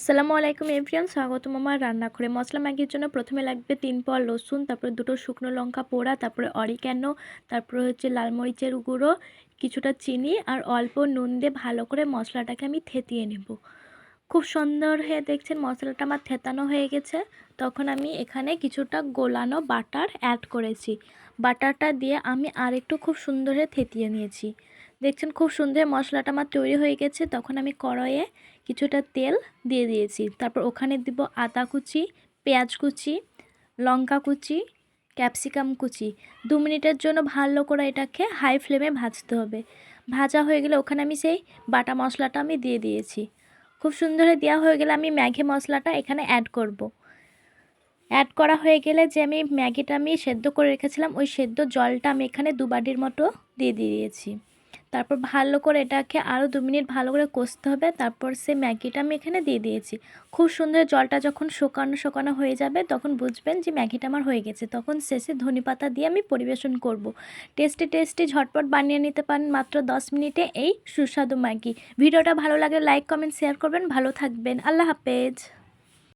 আসসালামু আলাইকুম এভরিওয়ান, স্বাগতম আমার রান্নাঘরে। মশলা ম্যাগির জন্য প্রথমে লাগবে 3 কোয়া রসুন, তারপরে 2টো শুকনো লঙ্কা পোড়া, তারপরে অরিগ্যানো, তারপরে হচ্ছে লাল মরিচের গুঁড়ো, কিছুটা চিনি আর অল্প নুন দিয়ে ভালো করে মশলাটাকে আমি থেতিয়ে নেব। খুব সুন্দর হয়ে দেখছেন মশলাটা আমার থেতানো হয়ে গেছে। তখন আমি এখানে কিছুটা গোলানো বাটার অ্যাড করেছি। বাটারটা দিয়ে আমি আরেকটু খুব সুন্দর থেতিয়ে নিয়েছি। দেখছেন খুব সুন্দর মশলাটা আমার তৈরি হয়ে গেছে। তখন আমি কড়াইয়ে কিছুটা তেল দিয়ে দিয়েছি। তারপর ওখানে দিব আদা কুচি, পেঁয়াজ কুচি, লঙ্কা কুচি, ক্যাপসিকাম কুচি। 2 মিনিটের জন্য ভালো করে এটাকে হাই ফ্লেমে ভাজতে হবে। ভাজা হয়ে গেলে ওখানে আমি সেই বাটা মশলাটা আমি দিয়ে দিয়েছি। খুব সুন্দর দেওয়া হয়ে গেলে আমি ম্যাগি মশলাটা এখানে অ্যাড করব। অ্যাড করা হয়ে গেলে যে আমি ম্যাগিটা আমি সেদ্ধ করে রেখেছিলাম ওই সেদ্ধ জলটা আমি এখানে 2 বাটির মতো দিয়ে দিয়েছি। তারপর ভালো করে এটাকে আরও 2 মিনিট ভালো করে কষতে হবে। তারপর সে ম্যাগিটা আমি এখানে দিয়ে দিয়েছি। খুব সুন্দর জলটা যখন শুকানো হয়ে যাবে তখন বুঝবেন যে ম্যাগিটা আমার হয়ে গেছে। তখন শেষে ধনেপাতা দিয়ে আমি পরিবেশন করব। টেস্টি ঝটপট বানিয়ে নিতে পারেন মাত্র 10 মিনিটে এই সুস্বাদু ম্যাগি। ভিডিওটা ভালো লাগলে লাইক, কমেন্ট, শেয়ার করবেন। ভালো থাকবেন। আল্লাহ হাফেজ।